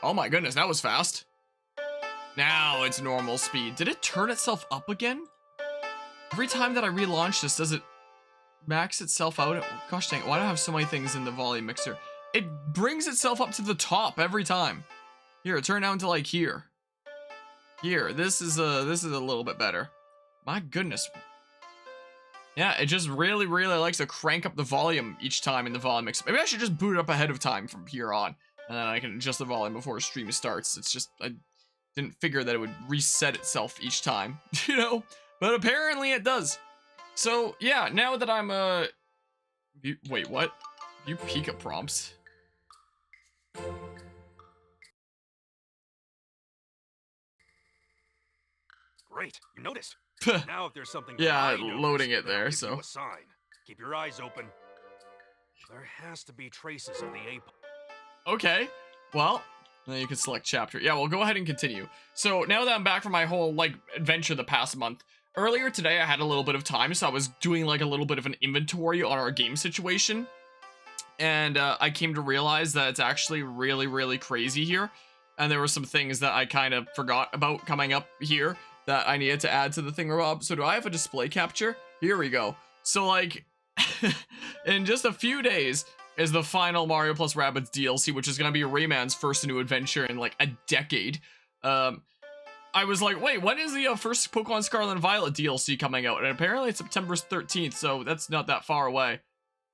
Oh my goodness, that was fast. Now it's normal speed. Did it turn itself up again? Every time that I relaunch this, does it max itself out? Gosh dang it, why do I have so many things in the volume mixer? It brings itself up to the top every time. Here, turn down to like here. Here, this is a little bit better. My goodness. Yeah, it just really likes to crank up the volume each time in the volume mixer. Maybe I should just boot it up ahead of time from here on, and then I can adjust the volume before stream starts. It's just, I didn't figure that it would reset itself each time, you know? But apparently it does. So, yeah, now that I'm, wait, what? You Pika prompts? Great, you noticed. Now if there's something yeah, loading it there, so. A sign. Keep your eyes open. There has to be traces of the ape. Okay, well, then you can select chapter. Yeah, we'll go ahead and continue. So now that I'm back from my whole, like, adventure the past month, earlier today I had a little bit of time, so I was doing, like, a little bit of an inventory on our game situation. And I came to realize that it's actually really crazy here. And there were some things that I kind of forgot about coming up here that I needed to add to the thingamabob. So do I have a display capture? Here we go. So, like, in just a few days is the final Mario plus Rabbids DLC, which is going to be Rayman's first new adventure in, like, a decade. I was like, wait, when is the first Pokemon Scarlet and Violet DLC coming out? And apparently it's September 13th, so that's not that far away.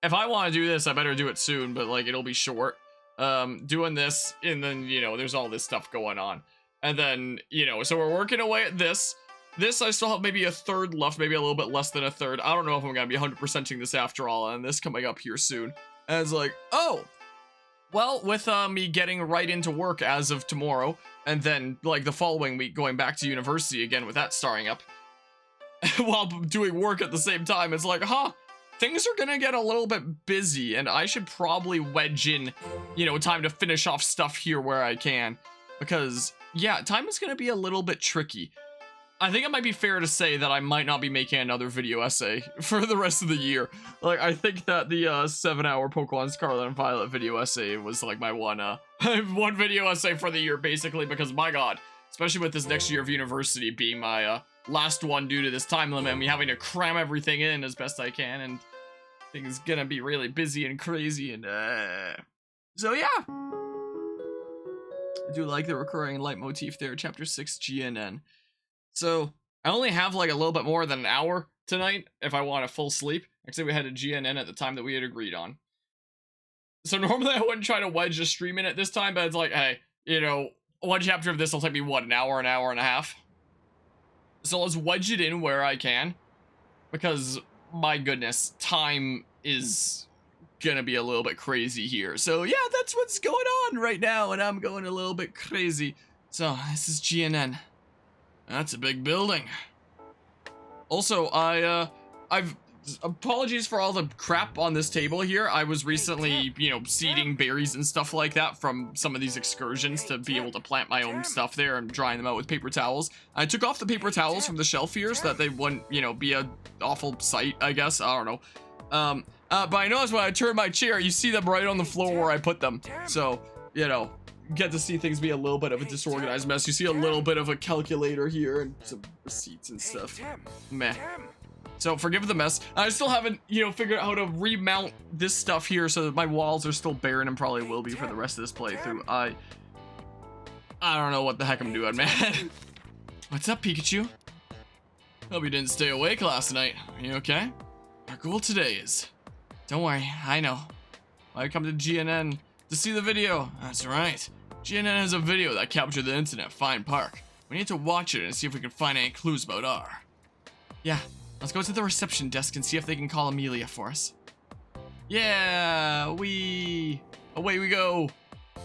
If I want to do this, I better do it soon, but, like, it'll be short. Doing this, and then, you know, there's all this stuff going on. And then, you know, so we're working away at this. This, I still have maybe a third left, maybe a little bit less than a third. I don't know if I'm going to be 100%ing this after all, and this coming up here soon. And it's like, oh, well, with me getting right into work as of tomorrow, and then, like, the following week going back to university again with that starting up, while doing work at the same time, it's like, huh, things are gonna get a little bit busy, and I should probably wedge in, you know, time to finish off stuff here where I can. Because, yeah, time is gonna be a little bit tricky. I think it might be fair to say that I might not be making another video essay for the rest of the year. Like, I think that the 7-hour Pokemon Scarlet and Violet video essay was, like, my one video essay for the year, basically, because, my god, especially with this next year of university being my last one due to this time limit, and me having to cram everything in as best I can, and things gonna be really busy and crazy, and so yeah. I do like the recurring leitmotif there, chapter 6 GNN. So I only have like a little bit more than an hour tonight if I want a full sleep. Actually, we had a GNN at the time that we had agreed on. So normally I wouldn't try to wedge a stream in it this time, but it's like, hey, you know, one chapter of this will take me, what, an hour and a half? So let's wedge it in where I can, because, my goodness, time is gonna be a little bit crazy here. So yeah, that's what's going on right now, and I'm going a little bit crazy. So, this is GNN. That's a big building. Also, I've apologies for all the crap on this table here. I was recently, you know, seeding berries and stuff like that from some of these excursions to be able to plant my own stuff there and drying them out with paper towels. I took off the paper towels from the shelf here so that they wouldn't, you know, be a awful sight, I guess. I don't know. But I noticed when I turn my chair, you see them right on the floor where I put them. So, you know, get to see things be a little bit of a disorganized mess. You see a little bit of a calculator here and some receipts and stuff. Meh. So forgive the mess. I still haven't, you know, figured out how to remount this stuff here so that my walls are still barren and probably will be for the rest of this playthrough. I don't know what the heck I'm doing, man. What's up, Pikachu? Hope you didn't stay awake last night. Are you okay? Our goal today is... Don't worry, I know. I come to GNN to see the video. That's right. GNN has a video that captured the incident at Fine Park. We need to watch it and see if we can find any clues about R. Yeah, let's go to the reception desk and see if they can call Amelia for us. Yeah, away we go. Oh,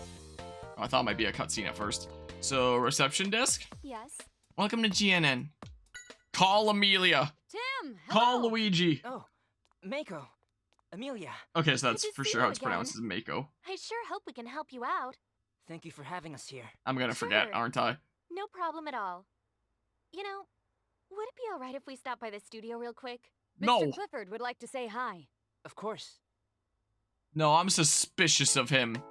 I thought it might be a cutscene at first. So, reception desk? Yes. Welcome to GNN. Call Amelia. Tim, hello. Call Luigi. Oh, Mako. Amelia. Okay, so that's Good to for see sure you how it's again. pronounced, is Mako. I sure hope we can help you out. Thank you for having us here. I'm gonna forget, Sure. aren't I? No problem at all. You know, would it be alright if we stop by the studio real quick? No. Mr. Clifford would like to say hi. Of course. No, I'm suspicious of him.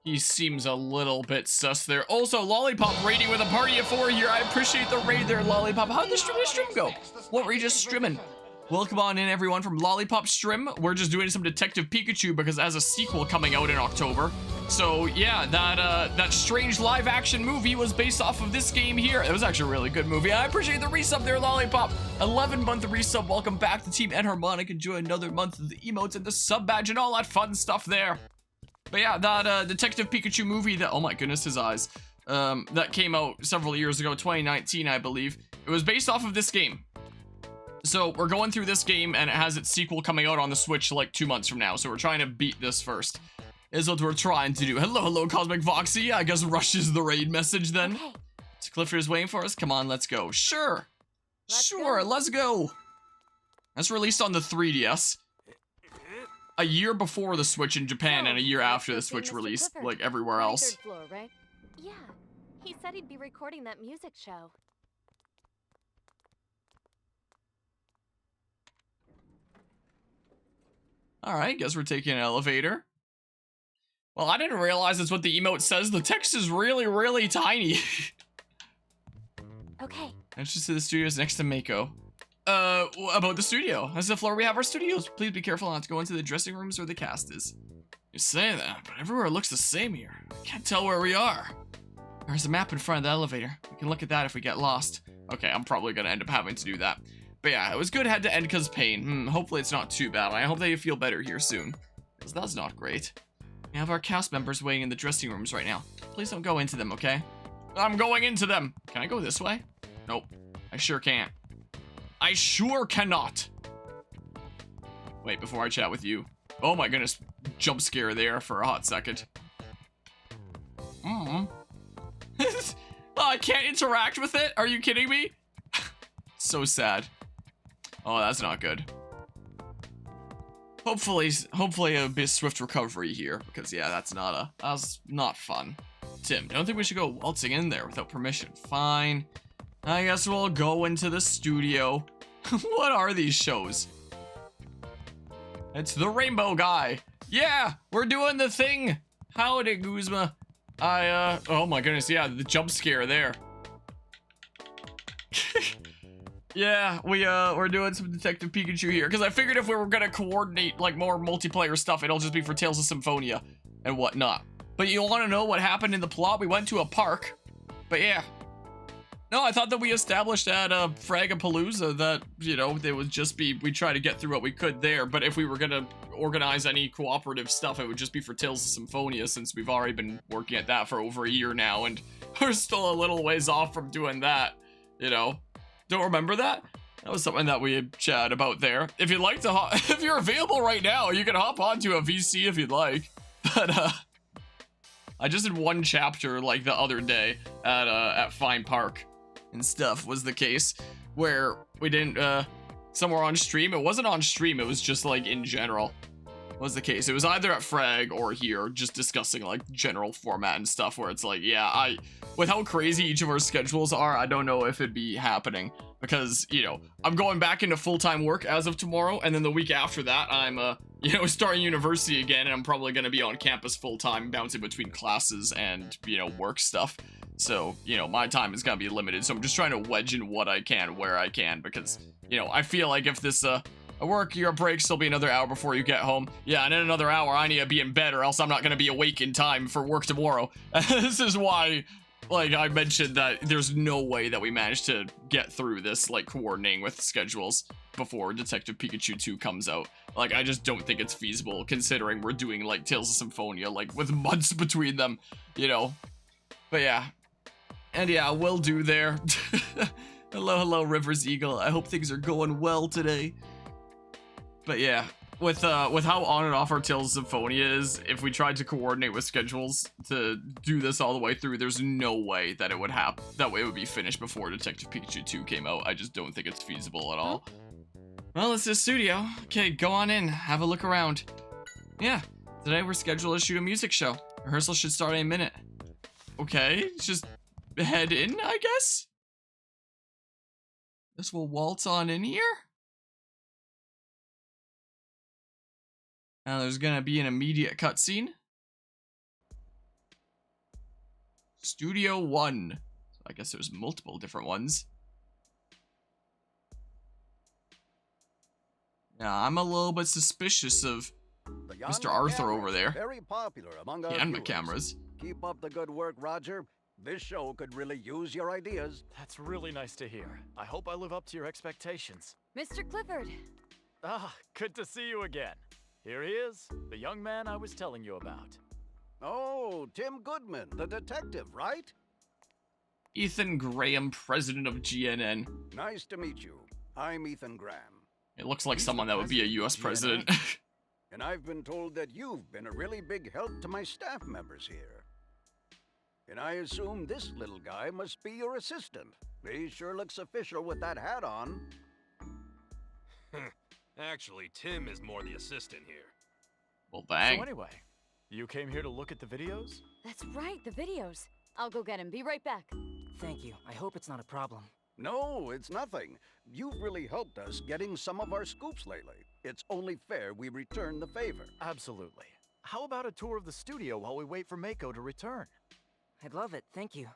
He seems a little bit sus there. Also, Lollipop raiding with a party of 4 here. I appreciate the raid there, Lollipop. How'd the stream go? What were you just streaming? Welcome on in, everyone, from Lollipop Stream. We're just doing some Detective Pikachu because it has a sequel coming out in October. So, yeah, that strange live-action movie was based off of this game here. It was actually a really good movie. I appreciate the resub there, Lollipop. 11-month resub. Welcome back to Team Enharmonic. Enjoy another month of the emotes and the sub badge and all that fun stuff there. But yeah, that Detective Pikachu movie that, oh my goodness, his eyes, that came out several years ago, 2019, I believe. It was based off of this game. So we're going through this game and it has its sequel coming out on the Switch like 2 months from now. So we're trying to beat this first. Is what we're trying to do. Hello, Cosmic Voxy. I guess rushes the raid message then. Okay. So Clifford is waiting for us. Come on, let's go. Sure. Let's Let's go. That's released on the 3DS. A year before the Switch in Japan and a year after the Switch release, like everywhere else. 23rd floor, right? Yeah. He said he'd be recording that music show. Alright, guess we're taking an elevator. Well, I didn't realize that's what the emote says. The text is really, really tiny. Okay. Entrance to the studio is next to Mako. About the studio. That's the floor we have our studios. Please be careful not to go into the dressing rooms where the cast is. You say that, but everywhere looks the same here. I can't tell where we are. There's a map in front of the elevator. We can look at that if we get lost. Okay, I'm probably gonna end up having to do that. But yeah, it was good head to end cause pain. Hopefully it's not too bad. I hope that you feel better here soon. Cause that's not great. We have our cast members waiting in the dressing rooms right now. Please don't go into them, okay? I'm going into them. Can I go this way? Nope. I sure can't. I sure cannot. Wait, before I chat with you. Oh my goodness. Jump scare there for a hot second. Oh, I can't interact with it? Are you kidding me? So sad. Oh, that's not good. Hopefully a bit swift recovery here, because yeah, that's not fun. Tim, don't think we should go waltzing in there without permission. Fine. I guess we'll go into the studio. What are these shows? It's the Rainbow Guy. Yeah, we're doing the thing. Howdy, Guzma. Oh my goodness, yeah, the jump scare there. Yeah, we're doing some Detective Pikachu here, because I figured if we were gonna coordinate, like, more multiplayer stuff, it'll just be for Tales of Symphonia and whatnot. But you want to know what happened in the plot? We went to a park, but yeah. No, I thought that we established at Fragapalooza that, you know, there would just be, we try to get through what we could there, but if we were gonna organize any cooperative stuff, it would just be for Tales of Symphonia, since we've already been working at that for over a year now, and we're still a little ways off from doing that, you know? Don't remember that? That was something that we had chatted about there. If you'd like to if you're available right now, you can hop onto a VC if you'd like. But, I just did one chapter, like, the other day at Fine Park and stuff was the case, where we didn't, somewhere on stream. It wasn't on stream, it was just, like, in general was the case. It was either at Frag or here, just discussing, like, general format and stuff, where it's like, yeah, with how crazy each of our schedules are, I don't know if it'd be happening, because, you know, I'm going back into full-time work as of tomorrow, and then the week after that, I'm, you know, starting university again, and I'm probably gonna be on campus full-time, bouncing between classes and, you know, work stuff. So, you know, my time is gonna be limited, so I'm just trying to wedge in what I can, where I can, because, you know, I feel like if this, your breaks will be another hour before you get home. Yeah, and in another hour, I need to be in bed, or else I'm not gonna be awake in time for work tomorrow. This is why, like, I mentioned that there's no way that we managed to get through this, like, coordinating with schedules before Detective Pikachu 2 comes out. Like, I just don't think it's feasible, considering we're doing, like, Tales of Symphonia, like, with months between them, you know? But yeah. And yeah, will do there. Hello, Rivers Eagle. I hope things are going well today. But yeah, with how on and off our Tales of Symphonia is, if we tried to coordinate with schedules to do this all the way through, there's no way that it would happen. That way it would be finished before Detective Pikachu 2 came out. I just don't think it's feasible at all. Well, it's the studio. Okay, go on in, have a look around. Yeah, today we're scheduled to shoot a music show. Rehearsal should start in a minute. Okay, just head in, I guess? Guess we'll waltz on in here? Now there's gonna be an immediate cutscene. Studio 1. So I guess there's multiple different ones. Yeah, I'm a little bit suspicious of Mr. Arthur over there. Very popular among our And my viewers. cameras. Keep up the good work, Roger. This show could really use your ideas. That's really nice to hear. I hope I live up to your expectations. Mr. Clifford. Ah, good to see you again. Here he is, the young man I was telling you about. Oh, Tim Goodman, the detective, right? Ethan Graham, president of GNN. Nice to meet you. I'm Ethan Graham. It looks like He's someone the that would be a president of US GNN? president. And I've been told that you've been a really big help to my staff members here. And I assume this little guy must be your assistant. He sure looks official with that hat on. Actually, Tim is more the assistant here. Well, dang. So anyway, you came here to look at the videos? That's right, the videos. I'll go get him. Be right back. Thank you. I hope it's not a problem. No, it's nothing. You've really helped us getting some of our scoops lately. It's only fair we return the favor. Absolutely. How about a tour of the studio while we wait for Mako to return? I'd love it. Thank you.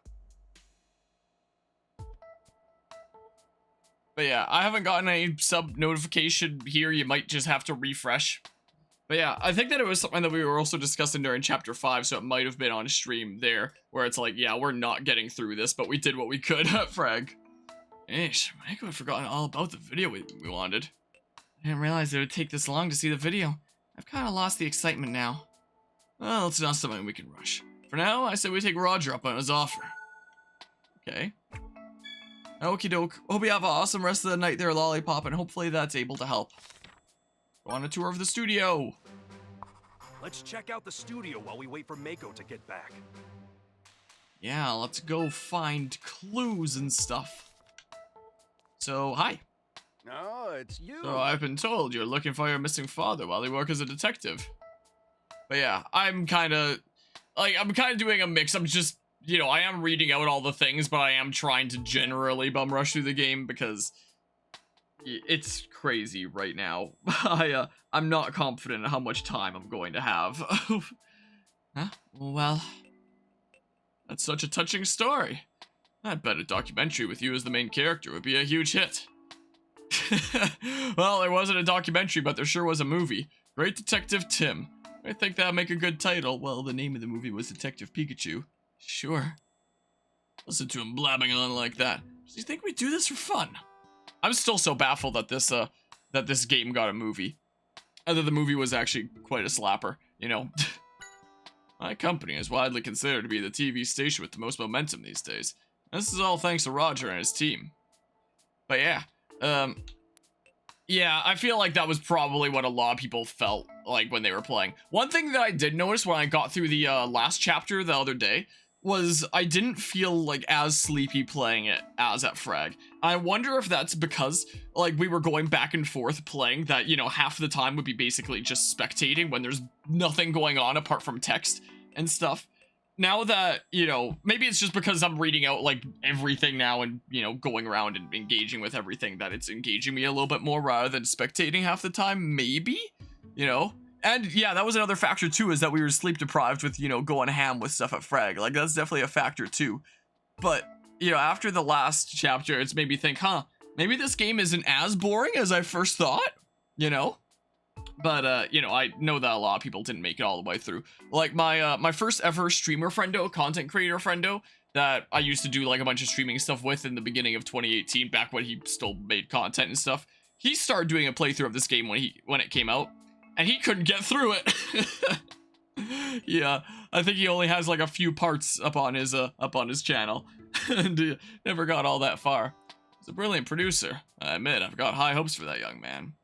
But yeah, I haven't gotten any sub notification here. You might just have to refresh. But yeah, I think that it was something that we were also discussing during chapter 5, so it might have been on stream there, where it's like, yeah, we're not getting through this, but we did what we could at Frag. Ish, Mako had forgotten all about the video we wanted. I didn't realize it would take this long to see the video. I've kind of lost the excitement now. Well, it's not something we can rush. For now, I say we take Roger up on his offer. Okay. Okie doke. Hope you have an awesome rest of the night there, Lollipop, and hopefully that's able to help. Go on a tour of the studio. Let's check out the studio while we wait for Mako to get back. Yeah, let's go find clues and stuff. So, hi. No, it's you. So I've been told you're looking for your missing father while you work as a detective. But yeah, I'm kind of doing a mix. I'm just, you know, I am reading out all the things, but I am trying to generally bum rush through the game because it's crazy right now. I'm not confident in how much time I'm going to have. Huh? Well, that's such a touching story. I bet a documentary with you as the main character would be a huge hit. Well, there wasn't a documentary, but there sure was a movie. Great Detective Tim. I think that'd make a good title. Well, the name of the movie was Detective Pikachu. Sure. Listen to him blabbing on like that. Does he think we do this for fun? I'm still so baffled that this game got a movie. And that the movie was actually quite a slapper, you know. My company is widely considered to be the TV station with the most momentum these days. This is all thanks to Roger and his team. But yeah, yeah, I feel like that was probably what a lot of people felt like when they were playing. One thing that I did notice when I got through the last chapter the other day was I didn't feel like as sleepy playing it as at Frag. I wonder if that's because like we were going back and forth playing that, you know, half the time would be basically just spectating when there's nothing going on apart from text and stuff. Now that, you know, maybe it's just because I'm reading out like everything now and, you know, going around and engaging with everything that it's engaging me a little bit more rather than spectating half the time, maybe, you know? And yeah, that was another factor too, is that we were sleep deprived with, you know, going ham with stuff at Frag. Like that's definitely a factor too. But, you know, after the last chapter, it's made me think, huh, maybe this game isn't as boring as I first thought, you know? But, you know, I know that a lot of people didn't make it all the way through. Like, my first ever streamer friendo, content creator friendo, that I used to do, like, a bunch of streaming stuff with in the beginning of 2018, back when he still made content and stuff. He started doing a playthrough of this game when it came out, and he couldn't get through it. Yeah, I think he only has, like, a few parts up on his channel, and never got all that far. He's a brilliant producer. I admit, I've got high hopes for that young man.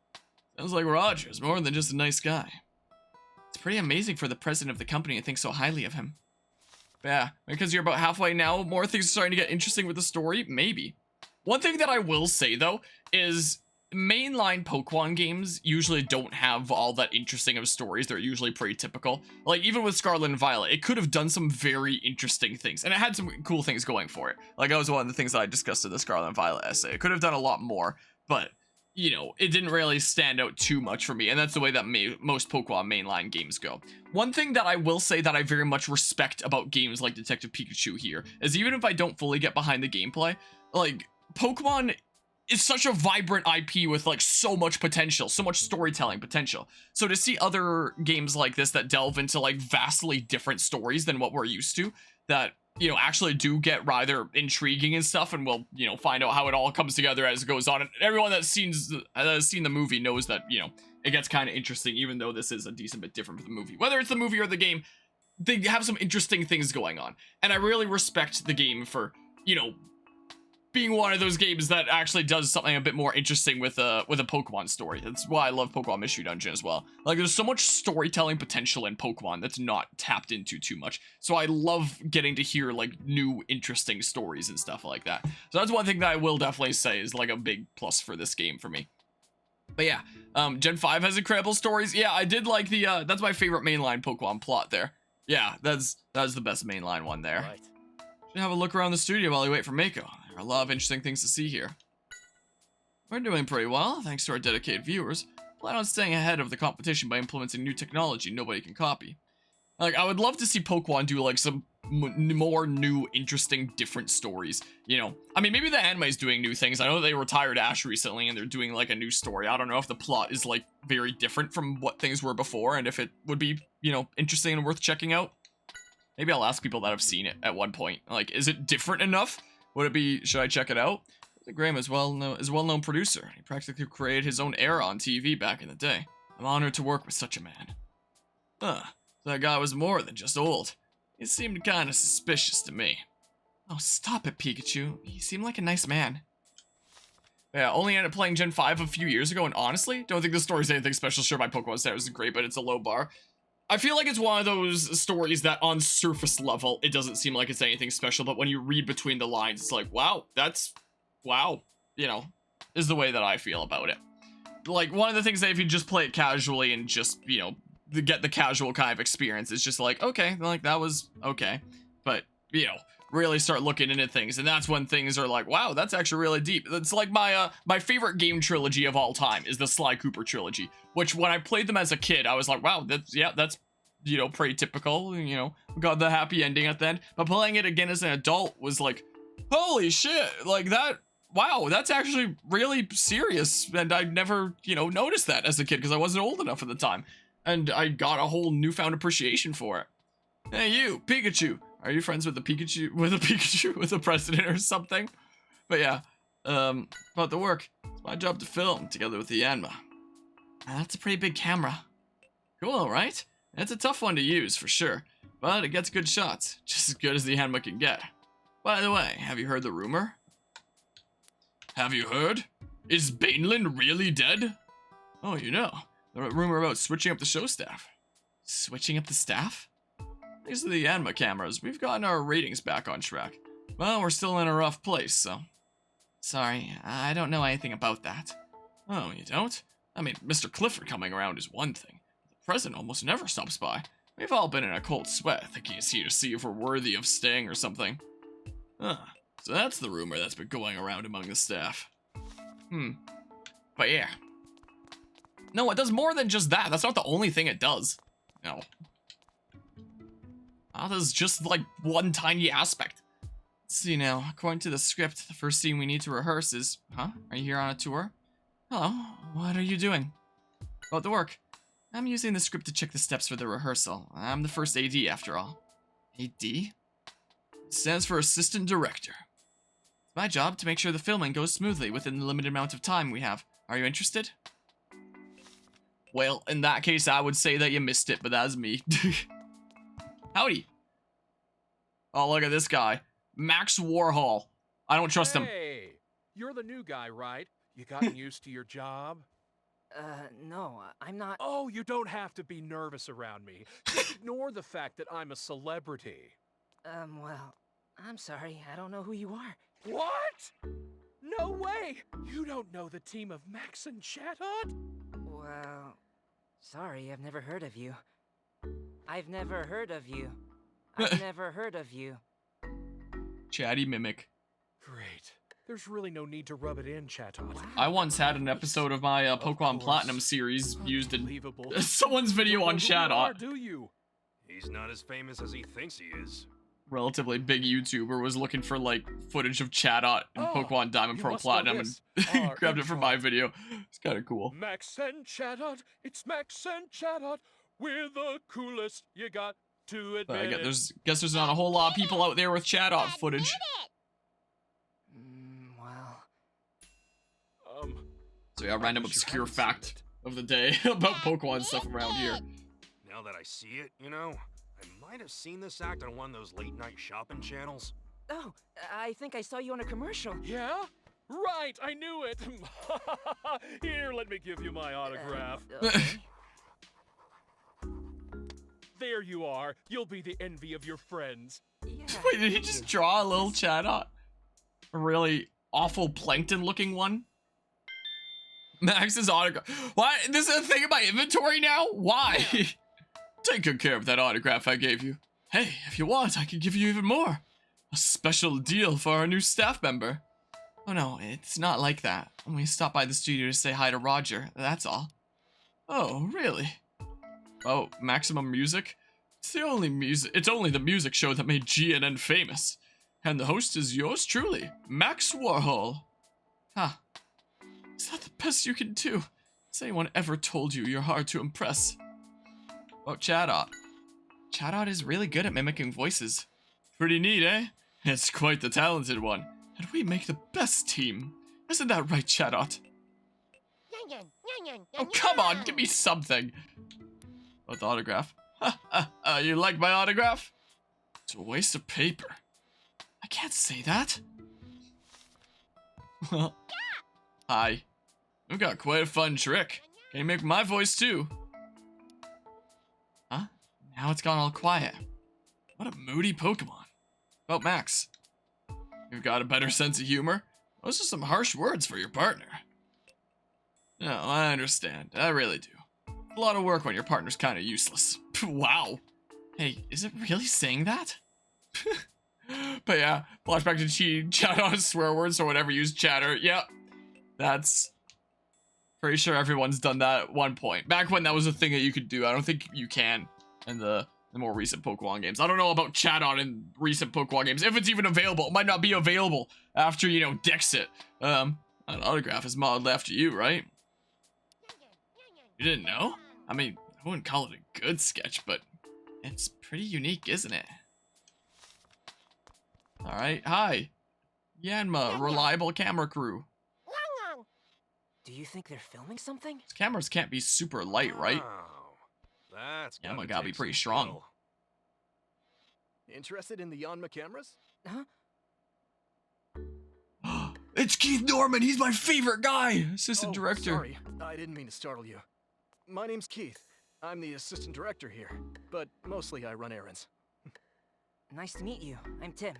Sounds like Roger's more than just a nice guy. It's pretty amazing for the president of the company to think so highly of him. Yeah, because you're about halfway now, more things are starting to get interesting with the story? Maybe. One thing that I will say, though, is mainline Pokemon games usually don't have all that interesting of stories. They're usually pretty typical. Like, even with Scarlet and Violet, it could have done some very interesting things, and it had some cool things going for it. Like, that was one of the things that I discussed in the Scarlet and Violet essay. It could have done a lot more, but you know, it didn't really stand out too much for me, and that's the way that most Pokemon mainline games go. One thing that I will say that I very much respect about games like Detective Pikachu here is even if I don't fully get behind the gameplay, like, Pokemon is such a vibrant IP with, like, so much potential, so much storytelling potential. So to see other games like this that delve into, like, vastly different stories than what we're used to, that, you know, actually do get rather intriguing and stuff, and we'll, you know, find out how it all comes together as it goes on. And everyone that has seen the movie knows that, you know, it gets kind of interesting, even though this is a decent bit different from the movie. Whether it's the movie or the game, they have some interesting things going on. And I really respect the game for, you know, being one of those games that actually does something a bit more interesting with a Pokemon story. That's why I love Pokemon Mystery Dungeon as well. Like, there's so much storytelling potential in Pokemon that's not tapped into too much. So I love getting to hear, like, new interesting stories and stuff like that. So that's one thing that I will definitely say is, like, a big plus for this game for me. But yeah, Gen 5 has incredible stories. Yeah, I did like the, that's my favorite mainline Pokemon plot there. Yeah, that's the best mainline one there. Right. Should have a look around the studio while we wait for Mako. There are a lot of interesting things to see here. We're doing pretty well, thanks to our dedicated viewers. Plan on staying ahead of the competition by implementing new technology nobody can copy. Like, I would love to see Pokemon do, like, some more new, interesting, different stories, you know? I mean, maybe the anime's doing new things. I know they retired Ash recently, and they're doing, like, a new story. I don't know if the plot is, like, very different from what things were before, and if it would be, you know, interesting and worth checking out. Maybe I'll ask people that have seen it at one point. Like, is it different enough? Would it be, should I check it out? Graham is a well-known producer. He practically created his own era on TV back in the day. I'm honored to work with such a man. Huh, that guy was more than just old. He seemed kinda suspicious to me. Oh, stop it, Pikachu. He seemed like a nice man. Yeah, only ended up playing Gen 5 a few years ago, and honestly, don't think the story's anything special. Sure, my Pokemon status is great, but it's a low bar. I feel like it's one of those stories that on surface level, it doesn't seem like it's anything special, but when you read between the lines, it's like, wow, wow, you know, is the way that I feel about it. Like, one of the things that if you just play it casually and just, you know, get the casual kind of experience, it's just like, okay, like, that was okay. But, you know, really start looking into things, and that's when things are like, wow, that's actually really deep. It's like my favorite game trilogy of all time is the Sly Cooper trilogy, which when I played them as a kid, I was like, wow, that's, you know, pretty typical, you know, got the happy ending at the end. But playing it again as an adult was like, holy shit, like that, wow, that's actually really serious, and I never, you know, noticed that as a kid because I wasn't old enough at the time, and I got a whole newfound appreciation for it. Hey, you, Pikachu. Are you friends with the Pikachu, with the president or something? But yeah, about the work. It's my job to film together with the Yanma. That's a pretty big camera. Cool, right? It's a tough one to use, for sure. But it gets good shots. Just as good as the Yanma can get. By the way, have you heard the rumor? Have you heard? Is Baneland really dead? Oh, you know. The rumor about switching up the show staff. Switching up the staff? Thanks to the Yanma cameras, we've gotten our ratings back on track. Well, we're still in a rough place, so... Sorry, I don't know anything about that. Oh, you don't? I mean, Mr. Clifford coming around is one thing. The president almost never stops by. We've all been in a cold sweat, thinking he's here to see if we're worthy of staying or something. Huh. So that's the rumor that's been going around among the staff. But yeah. No, it does more than just that. That's not the only thing it does. No. That is just like one tiny aspect. Let's see now. According to the script, the first scene we need to rehearse is... Huh? Are you here on a tour? Hello. What are you doing? About the work. I'm using the script to check the steps for the rehearsal. I'm the first AD after all. AD? It stands for Assistant Director. It's my job to make sure the filming goes smoothly within the limited amount of time we have. Are you interested? Well, in that case, I would say that you missed it, but that's me. Howdy. Oh, look at this guy. Max Warhol. I don't trust him. Hey, you're the new guy, right? You gotten used to your job? No, I'm not... Oh, you don't have to be nervous around me. Just ignore the fact that I'm a celebrity. Well, I'm sorry, I don't know who you are. What? No way! You don't know the team of Max and Chatot? Well, sorry, I've never heard of you. I've never heard of you. I've never heard of you. Chatty mimic. Great. There's really no need to rub it in, Chatot. I once had an episode of my Pokemon course. Platinum series used in Unbelievable. someone's video on You don't know who you are, Chatot. do you? He's not as famous as he thinks he is. Relatively big YouTuber was looking for like footage of Chatot and Oh, Pokemon Diamond you Pro must know Platinum this. and Our grabbed it for intro. my video. It's kind of cool. Max and Chatot, it's Max and Chatot. We're the coolest, you got to But I admit guess it. there's not a whole lot of people out there with Chatot footage. Well, So yeah, random wish you obscure hadn't seen fact of the day about Pokemon stuff around here. Now that I see it, you know, I might have seen this act on one of those late night shopping channels. oh, I think I saw you on a commercial. Yeah? Right, I knew it. Here, let me give you my autograph. Okay. There you are. You'll be the envy of your friends. Yeah. Wait, did he just draw a little Chatot? A really awful plankton-looking one? Max's autograph. What? This is a thing in my inventory now? Why? Take good care of that autograph I gave you. Hey, if you want, I can give you even more. A special deal for our new staff member. Oh no, it's not like that. We stopped by the studio to say hi to Roger, that's all. Oh, really? Oh, Maximum Music? It's only the music show that made GNN famous. And the host is yours truly, Max Warhol. Huh. Is that the best you can do? Has anyone ever told you you're hard to impress? Oh, Chatot. Chatot is really good at mimicking voices. Pretty neat, eh? It's quite the talented one. And we make the best team. Isn't that right, Chatot? Oh, come on, give me something. Oh, the autograph. You like my autograph? It's a waste of paper. I can't say that. Well, hi. We've got quite a fun trick. Can you make my voice too? Huh? Now it's gone all quiet. What a moody Pokemon. Oh, Max. You've got a better sense of humor? Those are some harsh words for your partner. No, I understand. I really do. A lot of work when your partner's kind of useless. Wow. Hey, is it really saying that? But yeah, flashback to chat on swear words or whatever, use chatter. Yep. That's pretty sure everyone's done that at one point. Back when that was a thing that you could do. I don't think you can in the more recent Pokemon games. I don't know about chat on in recent Pokemon games. If it's even available, it might not be available after, you know, Dexit. An autograph is modeled after you, right? You didn't know? I mean, I wouldn't call it a good sketch, but it's pretty unique, isn't it? Alright, hi. Yanma, reliable camera crew. Do you think they're filming something? These cameras can't be super light, right? Wow. That's Yanma gotta be pretty strong. Interested in the Yanma cameras? Huh? It's Keith Norman, he's my favorite guy! Assistant director. Sorry, I didn't mean to startle you. My name's Keith. I'm the assistant director here, but mostly I run errands. Nice to meet you. I'm Tim.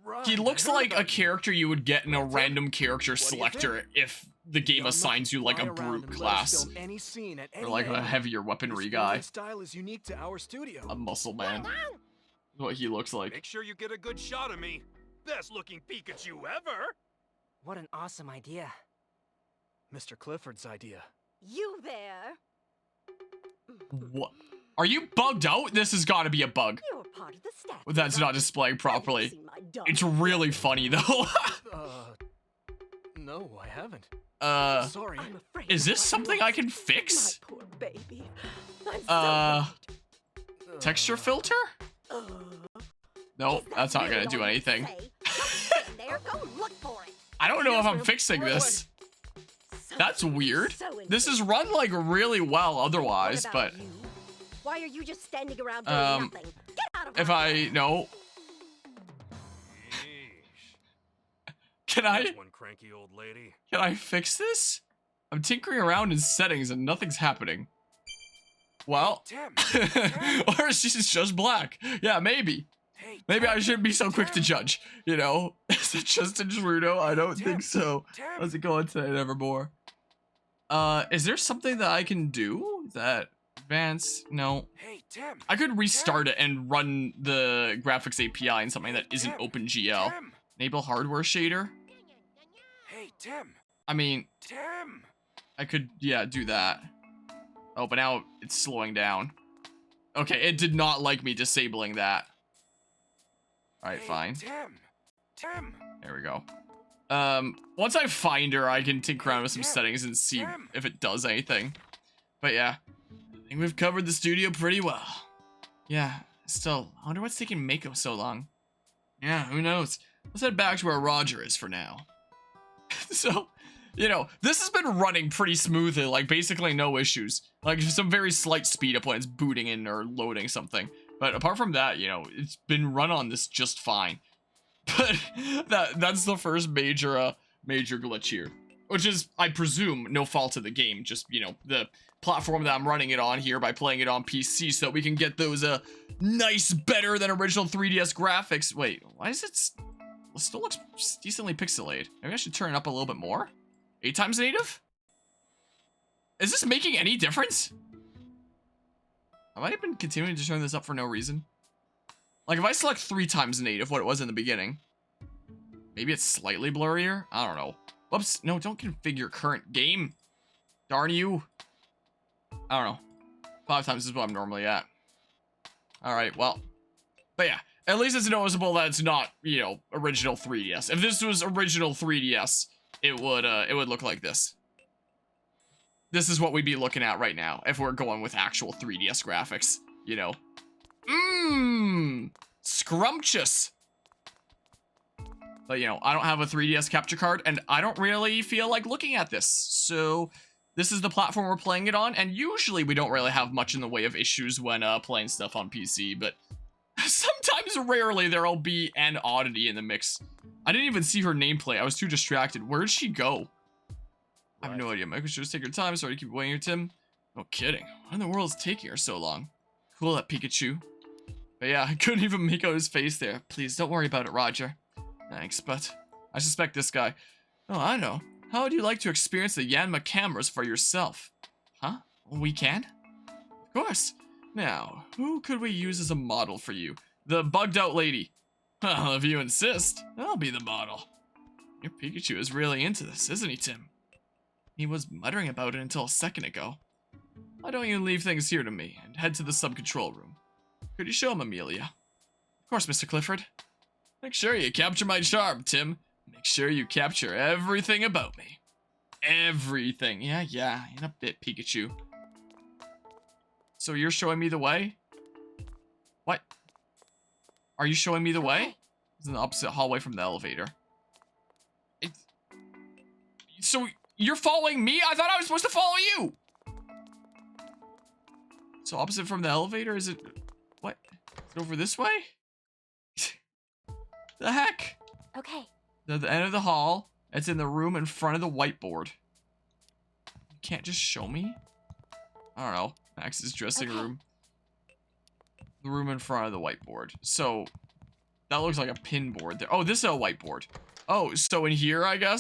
Right, He looks I heard like a about you. character you would get in a Well, Tim, random character what do you selector if the game Yanma assigns you like fly a around brute and let us class. film any scene at Or any like a angle. heavier His weaponry film guy. and style is unique to our studio. A muscle man. What he looks like. Make sure you get a good shot of me. Best looking Pikachu ever. What an awesome idea. Mr. Clifford's idea. You there? What? Are you bugged out? This has got to be a bug. You're part of the staff. That's not displaying properly. It's really funny though. No, I haven't. Sorry. I'm afraid Is this I something I can fix? My poor baby. I'm so worried. Texture filter? Nope, Is that that's not really gonna do all you anything. say? Don't stand there. Go look for it. I don't know if I'm Yes, fixing forward. this. So That's weird. so This is intriguing. run like really well otherwise, What but about you? Why are you just standing around doing nothing? Get out of if my I no, Yeesh. can I That's one cranky old lady. fix this? I'm tinkering around in settings and nothing's happening. Well, Tim. or she's just black. Yeah, maybe. Hey, Maybe I Tim. shouldn't be so quick to Tim. judge. You know, is it just a Gerudo? I don't think so. Tim. How's it going today, Nevermore? Is there something that I can do that advance? No. Hey, Tim. I could restart it and run the graphics API in something that isn't Tim. OpenGL. Tim. Enable hardware shader. Tim! I mean, Tim! I could, yeah, do that. Oh, but now it's slowing down. Okay, it did not like me disabling that. Alright, Hey, fine. Tim! Tim! There we go. Once I find her, I can tinker around with some Tim, settings and see Tim. if it does anything. But yeah, I think we've covered the studio pretty well. Yeah, still, I wonder what's taking Mako so long. Yeah, who knows? Let's head back to where Roger is for now. So, you know, this has been running pretty smoothly, like basically no issues. Like some very slight speed up when it's booting in or loading something. But apart from that, you know, it's been run on this just fine. But that's the first major glitch here. Which is, I presume, no fault of the game. Just, you know, the platform that I'm running it on here by playing it on PC so that we can get those nice, better than original 3DS graphics. Wait, why is it still looks decently pixelated? Maybe I should turn it up a little bit more? 8 times native? Is this making any difference? Have I been continuing to turn this up for no reason? Like, if I select 3 times native, what it was in the beginning, maybe it's slightly blurrier? I don't know. Whoops, no, don't configure current game. Darn you. I don't know. 5 times is what I'm normally at. Alright, well. But yeah, at least it's noticeable that it's not, you know, original 3DS. If this was original 3DS, it would look like this. This is what we'd be looking at right now if we're going with actual 3DS graphics, you know. Scrumptious. But, you know, I don't have a 3DS capture card, and I don't really feel like looking at this. So, this is the platform we're playing it on, and usually we don't really have much in the way of issues when playing stuff on PC, but sometimes, rarely, there'll be an oddity in the mix. I didn't even see her nameplate. I was too distracted. Where'd she go? I have no idea. Michael should just take her time. Sorry to keep waiting here, Tim. No kidding. What in the world is taking her so long? Cool, that Pikachu. But yeah, I couldn't even make out his face there. Please, don't worry about it, Roger. Thanks, but I suspect this guy. Oh, I know. How would you like to experience the Yanma cameras for yourself? Huh? We can? Of course. Now, who could we use as a model for you? The bugged out lady. Well, if you insist, I'll be the model. Your Pikachu is really into this, isn't he, Tim? He was muttering about it until a second ago. Why don't you leave things here to me and head to the sub-control room? Could you show him, Amelia? Of course, Mr. Clifford. Make sure you capture my charm, Tim. Make sure you capture everything about me. Everything. Yeah, in a bit, Pikachu. So you're showing me the way? What? Are you showing me the way? It's in the opposite hallway from the elevator. So you're following me? I thought I was supposed to follow you! So opposite from the elevator? Is it... What? Is it over this way? The heck? Okay. The end of the hall. It's in the room in front of the whiteboard. You can't just show me? I don't know. Max's dressing room. The room in front of the whiteboard. So, that looks like a pin board there. Oh, this is a whiteboard. Oh, so in here, I guess?